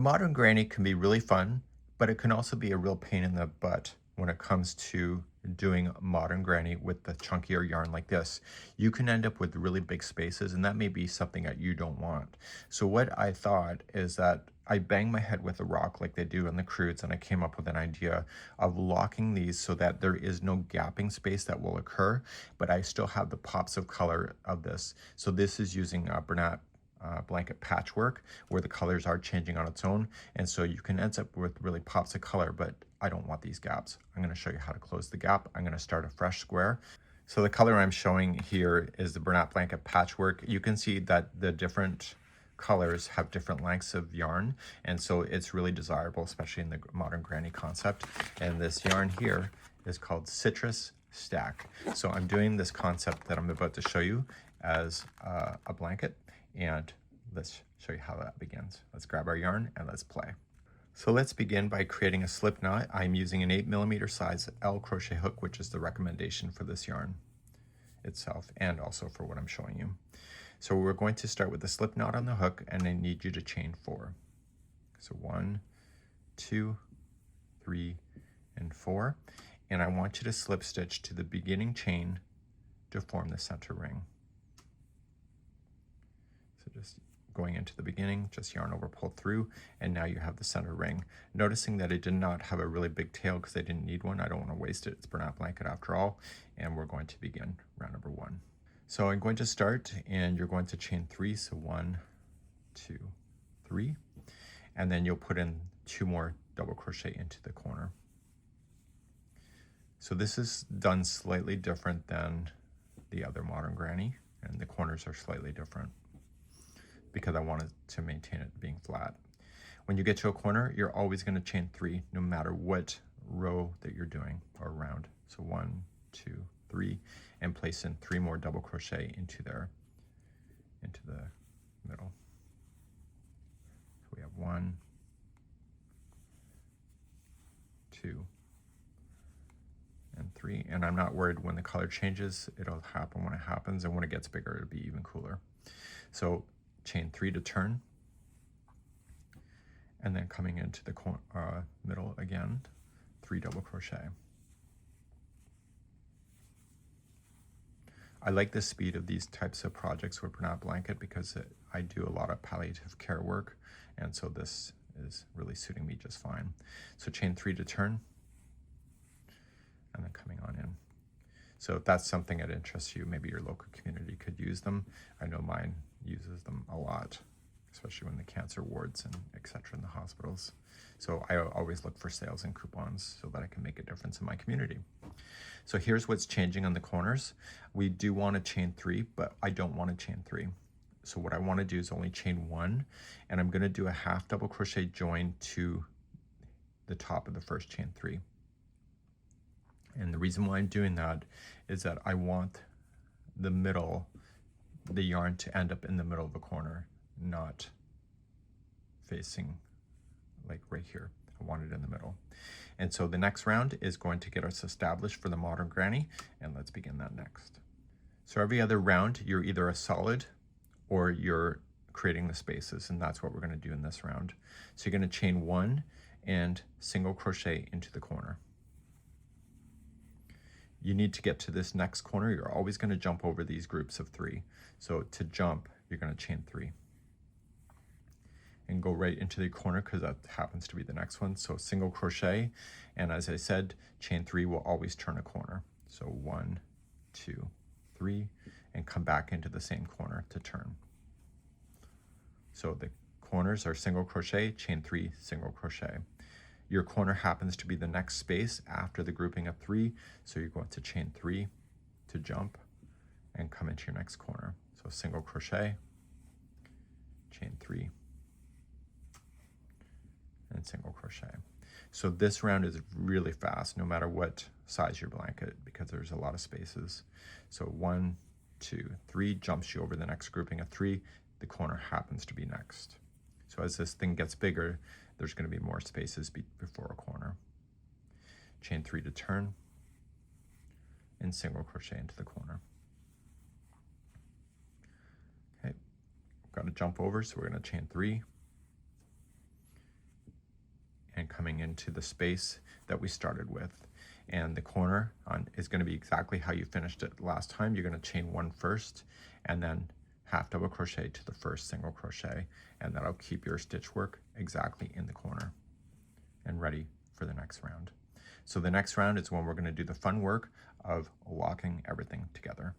Modern granny can be really fun, but it can also be a real pain in the butt when it comes to doing modern granny with the chunkier yarn like this. You can end up with really big spaces, and that may be something that you don't want. So what I thought is that I banged my head with a rock like they do in the crudes, and I came up with an idea of locking these so that there is no gapping space that will occur, but I still have the pops of color of this. So this is using Bernat Blanket Patchwork, where the colors are changing on its own, and so you can end up with really pops of color, but I don't want these gaps. I'm going to show you how to close the gap. I'm going to start a fresh square. So the color I'm showing here is the Bernat Blanket Patchwork. You can see that the different colors have different lengths of yarn, and so it's really desirable, especially in the modern granny concept. And this yarn here is called Citrus Stack. So I'm doing this concept that I'm about to show you as a blanket, and let's show you how that begins. Let's grab our yarn and let's play. So let's begin by creating a slip knot. I'm using an 8mm size L crochet hook, which is the recommendation for this yarn itself and also for what I'm showing you. So we're going to start with the slip knot on the hook, and I need you to chain 4. So 1, 2, 3, and 4. And I want you to slip stitch to the beginning chain to form the center ring. So just going into the beginning, just yarn over, pull through, and now you have the center ring. Noticing that it did not have a really big tail because I didn't need one. I don't want to waste it. It's Bernat Blanket after all. And we're going to begin round number 1. So I'm going to start, and you're going to chain 3. So 1, 2, 3, and then you'll put in 2 more double crochet into the corner. So this is done slightly different than the other modern granny, and the corners are slightly different because I wanted to maintain it being flat. When you get to a corner, you're always going to chain 3 no matter what row that you're doing or round. So 1, 2, 3, and place in 3 more double crochet into there, into the middle. So we have 1, 2, and 3, and I'm not worried when the color changes. It'll happen when it happens, and when it gets bigger, it'll be even cooler. So chain 3 to turn, and then coming into the middle again, 3 double crochet. I like the speed of these types of projects with Bernat Blanket because I do a lot of palliative care work, and so this is really suiting me just fine. So chain 3 to turn, and then coming on in. So if that's something that interests you, maybe your local community could use them. I know mine uses them a lot, especially when the cancer wards and etc. in the hospitals. So I always look for sales and coupons so that I can make a difference in my community. So here's what's changing on the corners. We do want to chain 3, but I don't want to chain 3. So what I want to do is only chain 1, and I'm going to do a half double crochet join to the top of the first chain 3. And the reason why I'm doing that is that I want the yarn to end up in the middle of the corner, not facing like right here. I want it in the middle. And so the next round is going to get us established for the modern granny, and let's begin that next. So every other round, you're either a solid or you're creating the spaces, and that's what we're going to do in this round. So you're going to chain 1 and single crochet into the corner. You need to get to this next corner. You're always going to jump over these groups of 3. So to jump, you're going to chain 3 and go right into the corner because that happens to be the next one. So single crochet, and as I said, chain 3 will always turn a corner. So 1, 2, 3, and come back into the same corner to turn. So the corners are single crochet, chain 3, single crochet. Your corner happens to be the next space after the grouping of 3, so you're going to chain 3 to jump and come into your next corner. So single crochet, chain 3, and single crochet. So this round is really fast no matter what size your blanket because there's a lot of spaces. So 1, 2, 3 jumps you over the next grouping of 3. The corner happens to be next. So as this thing gets bigger, there's going to be more spaces before a corner. Chain 3 to turn, and single crochet into the corner. Okay, got to jump over, so we're going to chain 3 into the space that we started with. And the corner is going to be exactly how you finished it last time. You're going to chain one first and then half double crochet to the first single crochet, and that'll keep your stitch work exactly in the corner and ready for the next round. So the next round is when we're going to do the fun work of locking everything together.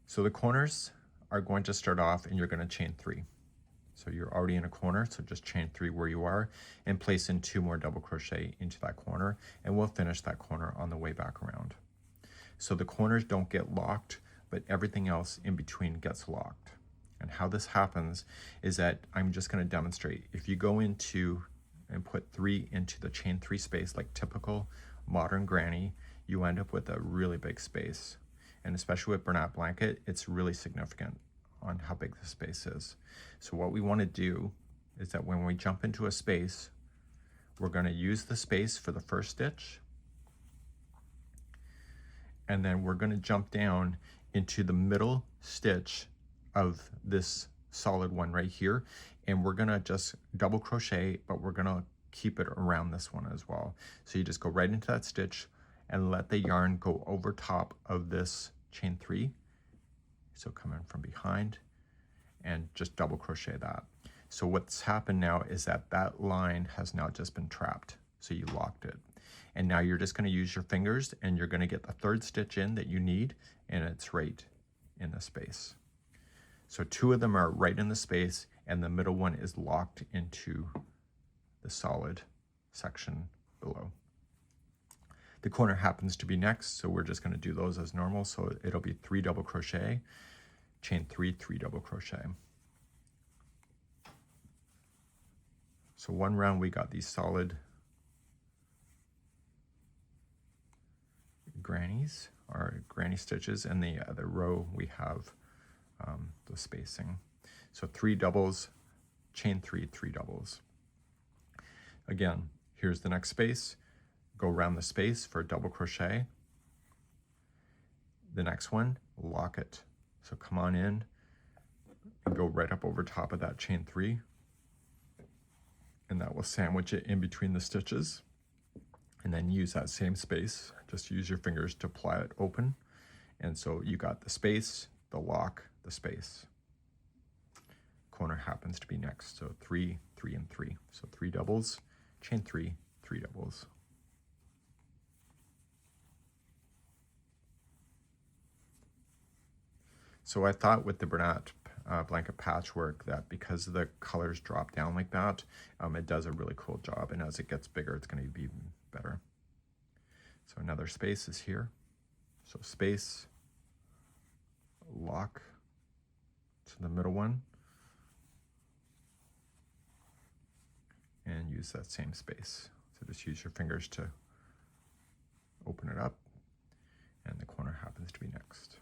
So the corners are going to start off and you're going to chain 3. So you're already in a corner, so just chain 3 where you are and place in 2 more double crochet into that corner, and we'll finish that corner on the way back around. So the corners don't get locked, but everything else in between gets locked. And how this happens is that I'm just going to demonstrate. If you go into and put 3 into the chain 3 space like typical modern granny, you end up with a really big space. And especially with Bernat Blanket, it's really significant on how big the space is. So what we want to do is that when we jump into a space, we're going to use the space for the first stitch, and then we're going to jump down into the middle stitch of this solid one right here, and we're going to just double crochet, but we're going to keep it around this one as well. So you just go right into that stitch and let the yarn go over top of this chain 3. So come in from behind and just double crochet that. So what's happened now is that that line has now just been trapped. So you locked it. And now you're just going to use your fingers and you're going to get the 3rd stitch in that you need, and it's right in the space. So 2 of them are right in the space and the middle one is locked into the solid section below. The corner happens to be next, so we're just going to do those as normal. So it'll be 3 double crochet, chain 3, 3 double crochet. So one round we got these solid grannies or granny stitches, and the other row we have the spacing. So 3 doubles, chain 3, 3 doubles. Again, here's the next space. Go around the space for a double crochet. The next one, lock it. So come on in and go right up over top of that chain 3, and that will sandwich it in between the stitches. And then use that same space, just use your fingers to ply it open. And so you got the space, the lock, the space. Corner happens to be next, so 3, 3, and 3. So 3 doubles, chain 3, 3 doubles. So I thought with the Bernat Blanket Patchwork that because the colors drop down like that, it does a really cool job, and as it gets bigger, it's going to be even better. So another space is here. So space, lock to the middle one, and use that same space. So just use your fingers to open it up, and the corner happens to be next.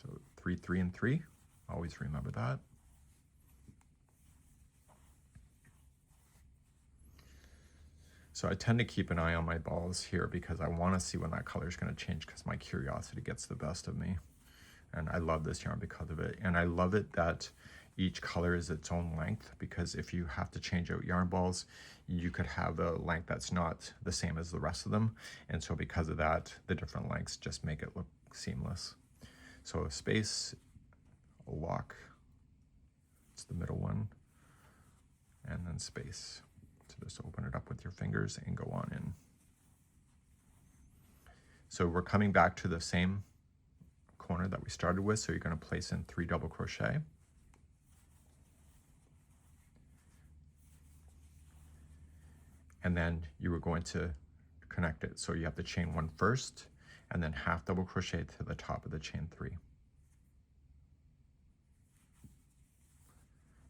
So 3, 3, and 3, always remember that. So I tend to keep an eye on my balls here because I want to see when that color is going to change, because my curiosity gets the best of me. And I love this yarn because of it. And I love it that each color is its own length, because if you have to change out yarn balls, you could have a length that's not the same as the rest of them. And so because of that, the different lengths just make it look seamless. So a space, a lock, it's the middle one, and then space. So just open it up with your fingers and go on in. So we're coming back to the same corner that we started with, so you're going to place in 3 double crochet. And then you were going to connect it. So you have to chain 1 first, and then half double crochet to the top of the chain 3.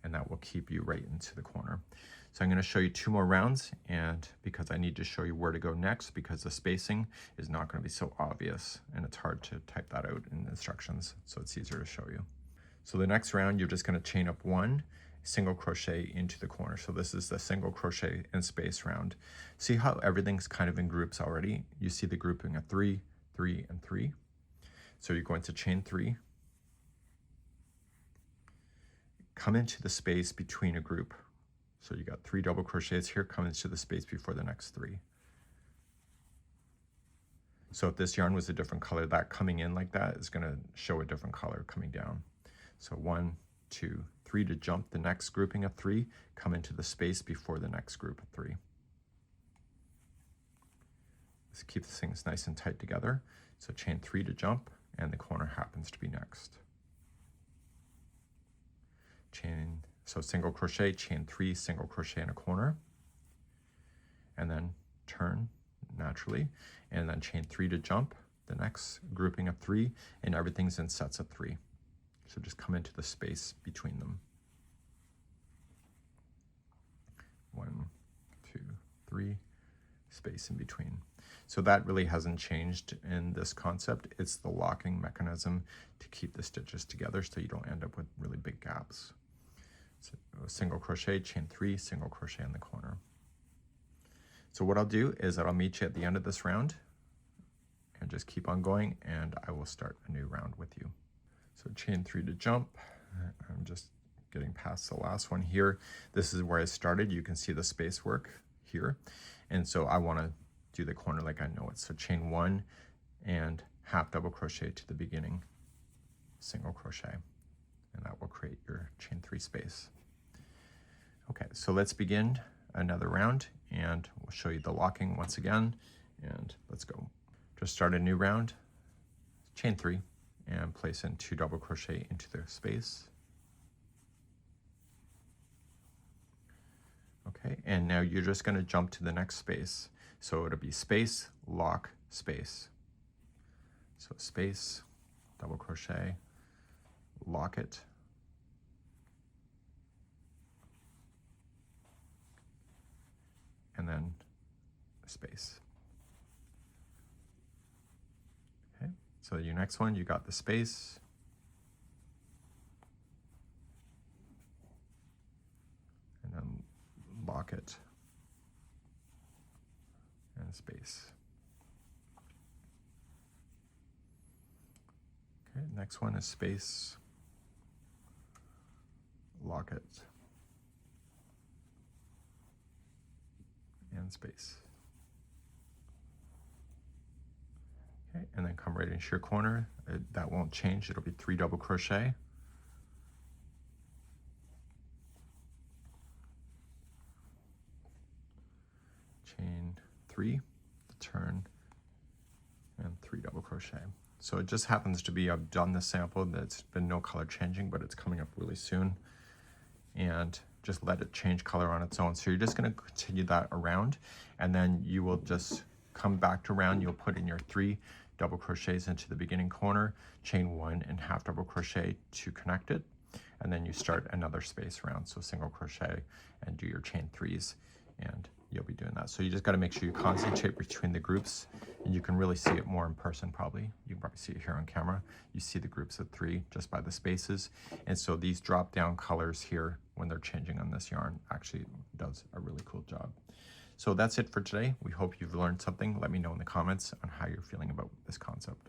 And that will keep you right into the corner. So I'm going to show you 2 more rounds, and because I need to show you where to go next, because the spacing is not going to be so obvious and it's hard to type that out in instructions, so it's easier to show you. So the next round, you're just going to chain up 1 single crochet into the corner. So this is the single crochet and space round. See how everything's kind of in groups already? You see the grouping of 3, 3, and 3. So you're going to chain 3, come into the space between a group. So you got 3 double crochets here, come into the space before the next 3. So if this yarn was a different color, that coming in like that is going to show a different color coming down. So 1, 2, 3 to jump the next grouping of 3, come into the space before the next group of 3. Let's keep things nice and tight together. So chain 3 to jump, and the corner happens to be next. So single crochet, chain 3, single crochet in a corner, and then turn naturally, and then chain 3 to jump the next grouping of 3, and everything's in sets of 3. So just come into the space between them. 1, 2, 3, space in between. So that really hasn't changed in this concept. It's the locking mechanism to keep the stitches together so you don't end up with really big gaps. So single crochet, chain 3, single crochet in the corner. So what I'll do is that I'll meet you at the end of this round and just keep on going, and I will start a new round with you. So chain 3 to jump. I'm just getting past the last one here. This is where I started. You can see the space work here. And so I want to do the corner like I know it. So chain 1 and half double crochet to the beginning, single crochet, and that will create your chain 3 space. Okay, so let's begin another round, and we'll show you the locking once again, and let's go. Just start a new round, chain 3, and place in 2 double crochet into the space. Okay, and now you're just going to jump to the next space. So it'll be space, lock, space. So space, double crochet, lock it, and then space. Okay, so your next one, you got the space, and then lock it, and space. Okay, next one is space, lock it, and space. Okay, and then come right into your corner. That won't change, it'll be 3 double crochet. Chain 3, turn, and 3 double crochet. So it just happens to be, I've done the sample, that's been no color changing, but it's coming up really soon. And just let it change color on its own. So you're just going to continue that around, and then you will just come back to round. You'll put in your 3 double crochets into the beginning corner, chain 1 and half double crochet to connect it, and then you start another space round. So single crochet and do your chain 3s, and you'll be doing that. So you just got to make sure you concentrate between the groups, and you can really see it more in person probably. You can probably see it here on camera. You see the groups of 3 just by the spaces. And so these drop down colors here, when they're changing on this yarn, actually does a really cool job. So that's it for today. We hope you've learned something. Let me know in the comments on how you're feeling about this concept.